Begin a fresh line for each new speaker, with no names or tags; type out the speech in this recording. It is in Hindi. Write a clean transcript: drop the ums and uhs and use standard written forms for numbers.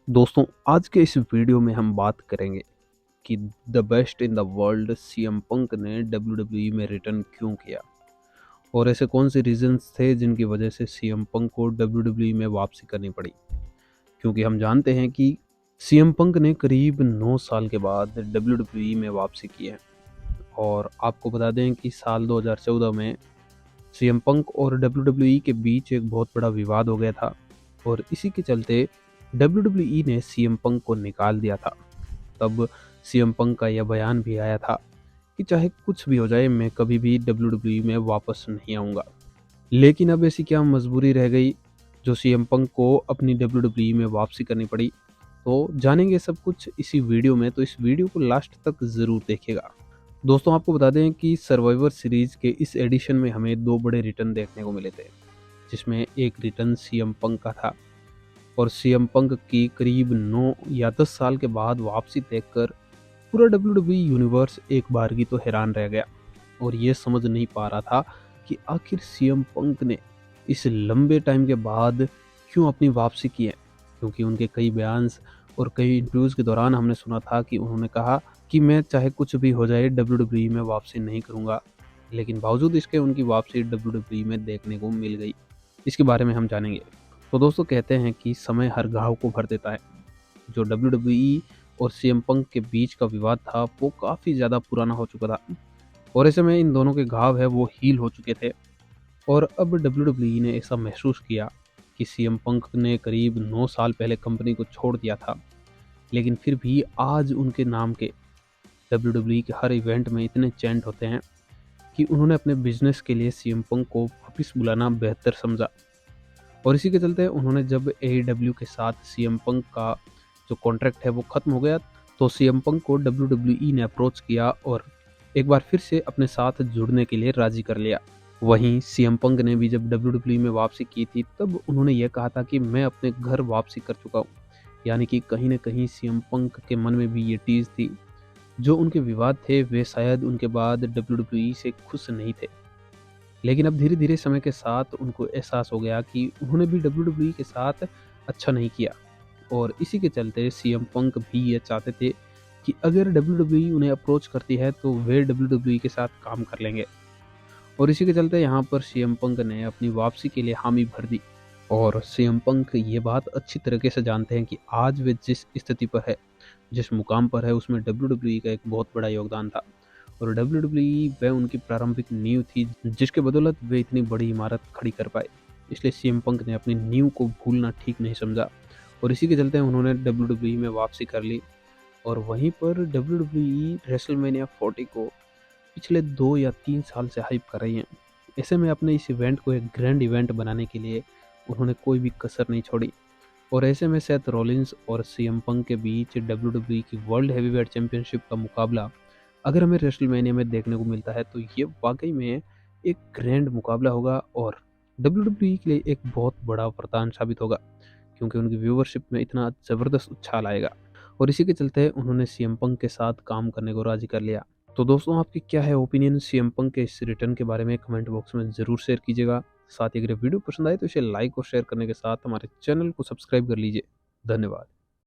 दोस्तों, आज के इस वीडियो में हम बात करेंगे कि the best in the world CM Punk ने डब्ल्यूडब्ल्यूई में रिटर्न क्यों किया और ऐसे कौन से रीजंस थे जिनकी वजह से सीएम पंक को डब्ल्यूडब्ल्यूई में वापसी करनी पड़ी। क्योंकि हम जानते हैं कि सीएम पंक ने करीब 9 साल के बाद डब्ल्यूडब्ल्यूई में वापसी की है। और आपको बता दें कि साल 2014 में सीएम पंक और डब्ल्यूडब्ल्यूई के बीच एक बहुत बड़ा विवाद हो गया था और इसी के चलते डब्ल्यूडब्ल्यूई ने सीएम पंक को निकाल दिया था। तब सीएम पंक का यह बयान भी आया था कि चाहे कुछ भी हो जाए, मैं कभी भी डब्ल्यूडब्ल्यूई में वापस नहीं आऊँगा। लेकिन अब ऐसी क्या मजबूरी रह गई जो सीएम पंक को अपनी डब्ल्यूडब्ल्यूई में वापसी करनी पड़ी। तो जानेंगे सब कुछ इसी वीडियो में, तो इस वीडियो को लास्ट तक ज़रूर देखिएगा। दोस्तों, आपको बता दें कि सर्वाइवर सीरीज के इस एडिशन में हमें 2 बड़े रिटर्न देखने को मिले थे, जिसमें एक रिटर्न सीएम पंक का था और सीएम पंक की करीब 9 या 10 साल के बाद वापसी देखकर पूरा डब्ल्यूडब्ल्यूई यूनिवर्स एक बार की तो हैरान रह गया और ये समझ नहीं पा रहा था कि आखिर सीएम पंक ने इस लंबे टाइम के बाद क्यों अपनी वापसी की है। क्योंकि उनके कई बयान्स और कई इंटरव्यूज़ के दौरान हमने सुना था कि उन्होंने कहा कि मैं चाहे कुछ भी हो जाए डब्ल्यूडब्ल्यूई में वापसी नहीं करूँगा। लेकिन बावजूद इसके उनकी वापसी डब्ल्यूडब्ल्यूई में देखने को मिल गई। इसके बारे में हम जानेंगे। तो दोस्तों, कहते हैं कि समय हर घाव को भर देता है। जो डब्ल्यूडब्ल्यूई और सीएम पंक के बीच का विवाद था वो काफ़ी ज़्यादा पुराना हो चुका था और ऐसे में इन दोनों के घाव है वो हील हो चुके थे। और अब डब्ल्यूडब्ल्यूई ने ऐसा महसूस किया कि सीएम पंक ने करीब 9 साल पहले कंपनी को छोड़ दिया था, लेकिन फिर भी आज उनके नाम के डब्ल्यूडब्ल्यूई के हर इवेंट में इतने चैंट होते हैं कि उन्होंने अपने बिजनेस के लिए सीएम पंक को वापिस बुलाना बेहतर समझा। और इसी के चलते उन्होंने जब एईडब्ल्यू के साथ सीएम पंक का जो कॉन्ट्रैक्ट है वो ख़त्म हो गया, तो सीएम पंक को डब्ल्यूडब्ल्यूई ने अप्रोच किया और एक बार फिर से अपने साथ जुड़ने के लिए राज़ी कर लिया। वहीं सीएम पंक ने भी जब डब्ल्यूडब्ल्यूई में वापसी की थी तब उन्होंने यह कहा था कि मैं अपने घर वापसी कर चुका हूँ। यानी कि कहीं न कहीं सीएम पंक के मन में भी ये टीज़ थी। जो उनके विवाद थे वे शायद उनके बाद डब्ल्यूडब्ल्यूई से खुश नहीं थे। लेकिन अब धीरे-धीरे समय के साथ उनको एहसास हो गया कि उन्होंने भी डब्ल्यूडब्ल्यूई के साथ अच्छा नहीं किया और इसी के चलते सीएम पंक भी ये चाहते थे कि अगर डब्ल्यूडब्ल्यूई उन्हें अप्रोच करती है तो वे डब्ल्यूडब्ल्यूई के साथ काम कर लेंगे। और इसी के चलते यहाँ पर सीएम पंक ने अपनी वापसी के लिए हामी भर दी। और सीएम पंक ये बात अच्छी तरीके से जानते हैं कि आज वे जिस स्थिति पर है, जिस मुकाम पर है, उसमें डब्ल्यूडब्ल्यूई का एक बहुत बड़ा योगदान था और डब्ल्यूडब्ल्यूई वह उनकी प्रारंभिक नींव थी जिसके बदौलत वे इतनी बड़ी इमारत खड़ी कर पाए। इसलिए सीएम पंक ने अपनी नींव को भूलना ठीक नहीं समझा और इसी के चलते उन्होंने डब्ल्यूडब्ल्यूई में वापसी कर ली। और वहीं पर डब्ल्यूडब्ल्यूई रेसलमेनिया 40 को पिछले 2 या 3 साल से हाइप कर रही हैं। ऐसे में अपने इस इवेंट को एक ग्रैंड इवेंट बनाने के लिए उन्होंने कोई भी कसर नहीं छोड़ी। और ऐसे में सेथ रॉलिंस और सीएम पंक के बीच डब्ल्यूडब्ल्यूई की वर्ल्ड हेवीवेट चैंपियनशिप का मुकाबला अगर हमें रेसलमेनिया में देखने को मिलता है तो ये वाकई में एक ग्रैंड मुकाबला होगा और डब्ल्यूडब्ल्यूई के लिए एक बहुत बड़ा वरदान साबित होगा, क्योंकि उनकी व्यूवरशिप में इतना ज़बरदस्त उछाल आएगा। और इसी के चलते उन्होंने सीएम पंक के साथ काम करने को राजी कर लिया। तो दोस्तों, आपकी क्या है ओपिनियन सीएम पंक के इस रिटर्न के बारे में, कमेंट बॉक्स में ज़रूर शेयर कीजिएगा। साथ ही अगर वीडियो पसंद आए तो इसे लाइक और शेयर करने के साथ हमारे चैनल को सब्सक्राइब कर लीजिए। धन्यवाद।